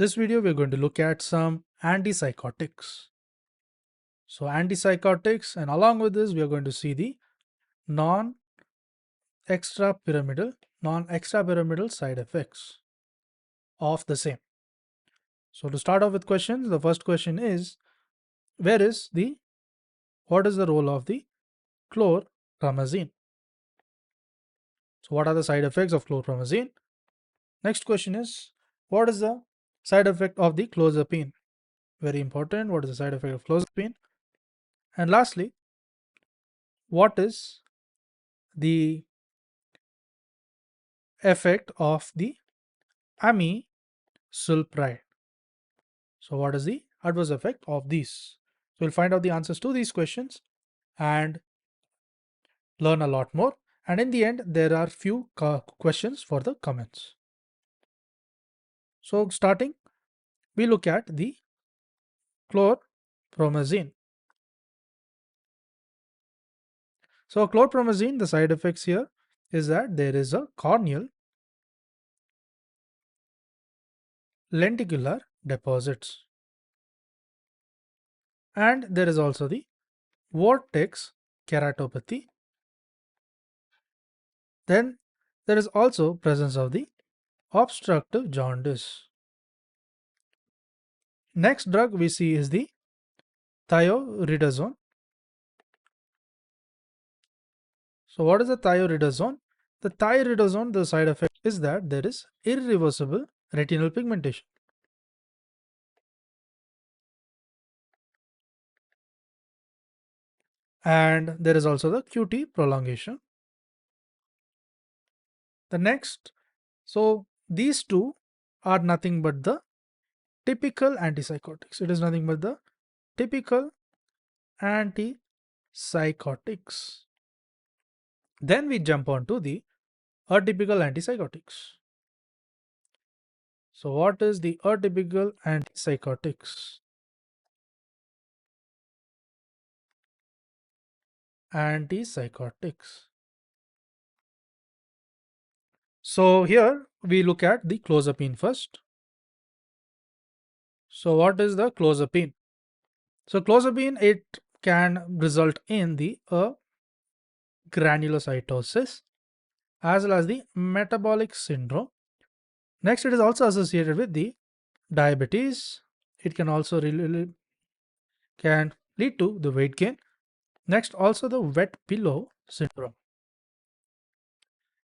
This video we're going to look at some antipsychotics. So antipsychotics, and along with this we are going to see the non-extrapyramidal side effects of the same. So to start off with questions, the first question is, what is the role of the chlorpromazine? So what are the side effects of chlorpromazine? Next question is, what is the side effect of the clozapine? Very important, what is the side effect of clozapine? And lastly, what is the effect of the amisulpride? So what is the adverse effect of these? So we'll find out the answers to these questions and learn a lot more. And in the end, there are few questions for the comments. So starting, we look at the chlorpromazine. So chlorpromazine, the side effects here is that there is a corneal lenticular deposits. And there is also the vortex keratopathy. Then there is also presence of the obstructive jaundice. Next drug we see is the thioridazone. So what is the thioridazone? The thioridazone, the side effect is that there is irreversible retinal pigmentation. And there is also the QT prolongation. The next, so these two are nothing but the typical antipsychotics. It is nothing but the typical antipsychotics. Then we jump on to the atypical antipsychotics. So what is the atypical antipsychotics? Antipsychotics. So here we look at the clozapine first. So what is the clozapine? So clozapine, it can result in the granulocytosis as well as the metabolic syndrome. Next, it is also associated with the diabetes. It can also can lead to the weight gain. Next, also the wet pillow syndrome.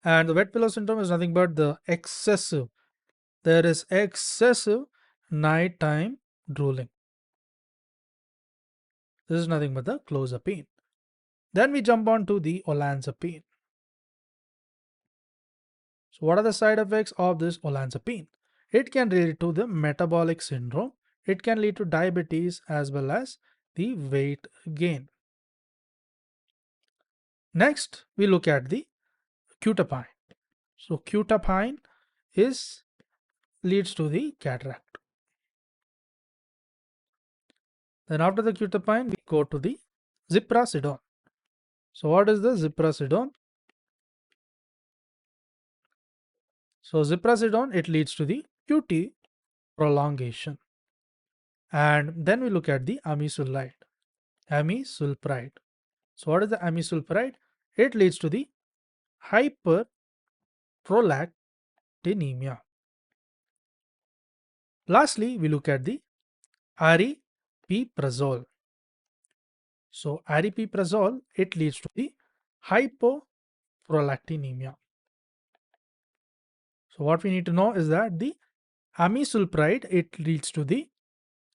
And the wet pillow syndrome is nothing but the excessive nighttime drooling. This is nothing but the clozapine. Then we jump on to the olanzapine. So what are the side effects of this olanzapine? It can lead to the metabolic syndrome. It can lead to diabetes as well as the weight gain. Next, we look at the quetiapine. So quetiapine leads to the cataract. Then after the quetiapine, we go to the ziprasidone. So what is the ziprasidone? So ziprasidone, it leads to the QT prolongation. And then we look at the amisulpride. So what is the amisulpride? It leads to the hyperprolactinemia. Lastly, we look at the aripiprazole. So aripiprazole, it leads to the hypoprolactinemia. So what we need to know is that the amisulpride, it leads to the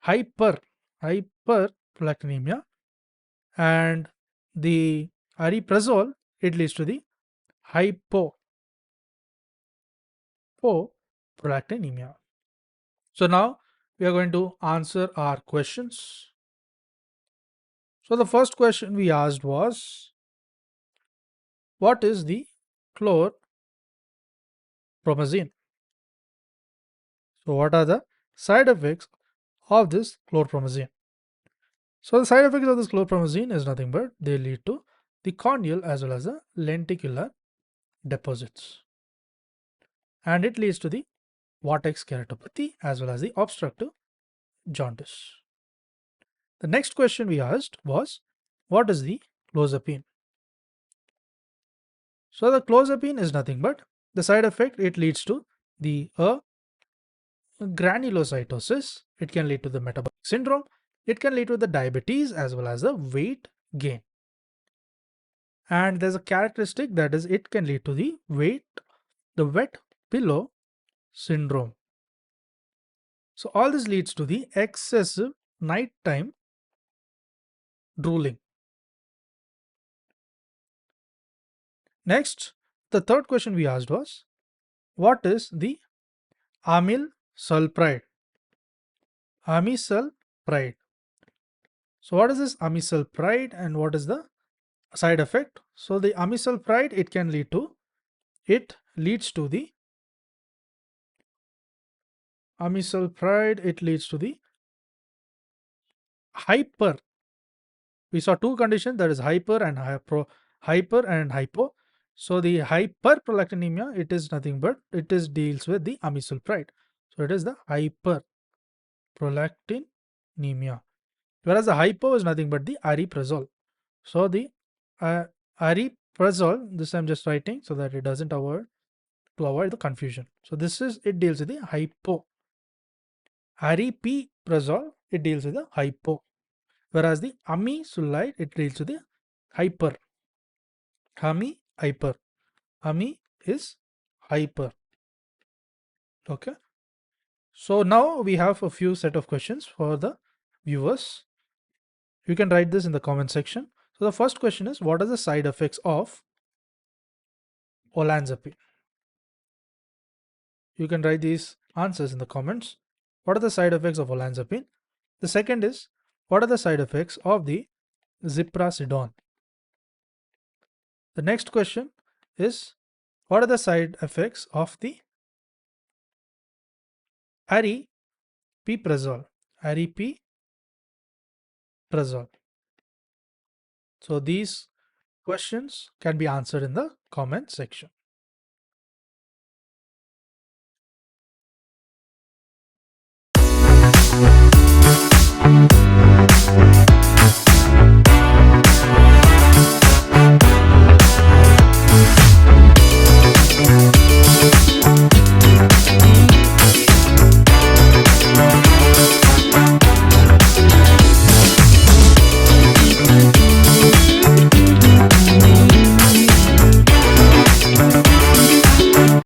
hyperprolactinemia, and the ariprazole, it leads to the hypoprolactinemia. So now we are going to answer our questions. So the first question we asked was, what is the chlorpromazine? So what are the side effects of this chlorpromazine? So the side effects of this chlorpromazine is nothing but they lead to the corneal as well as the lenticular deposits. And it leads to the vortex keratopathy as well as the obstructive jaundice. The next question we asked was, what is the clozapine? So the clozapine is nothing but the side effect. It leads to the granulocytosis. It can lead to the metabolic syndrome. It can lead to the diabetes as well as the weight gain. And there's a characteristic that is it can lead to the wet pillow syndrome. So all this leads to the excessive nighttime drooling. Next, the third question we asked was, what is the amyl sulpride? Amisulpride. So what is this amisulpride and what is the side effect? So the amisulpride, it leads to the hyper. We saw two conditions, that is hyper and hypo. So the hyperprolactinemia, it is nothing but deals with the amisulpride. So it is the hyperprolactinemia. Whereas the hypo is nothing but the ariprazole. So the ariprazole, this I'm just writing so that it doesn't avoid the confusion. So it deals with the hypo. Ariprazole, it deals with the hypo. Whereas the amisulpride, it deals with the hyper. Hyper. Ami is hyper. Okay. So now we have a few set of questions for the viewers. You can write this in the comment section. So the first question is, what are the side effects of olanzapine? You can write these answers in the comments. What are the side effects of olanzapine? The second is, what are the side effects of the ziprasidone? The next question is, what are the side effects of the aripiprazole? So these questions can be answered in the comment section.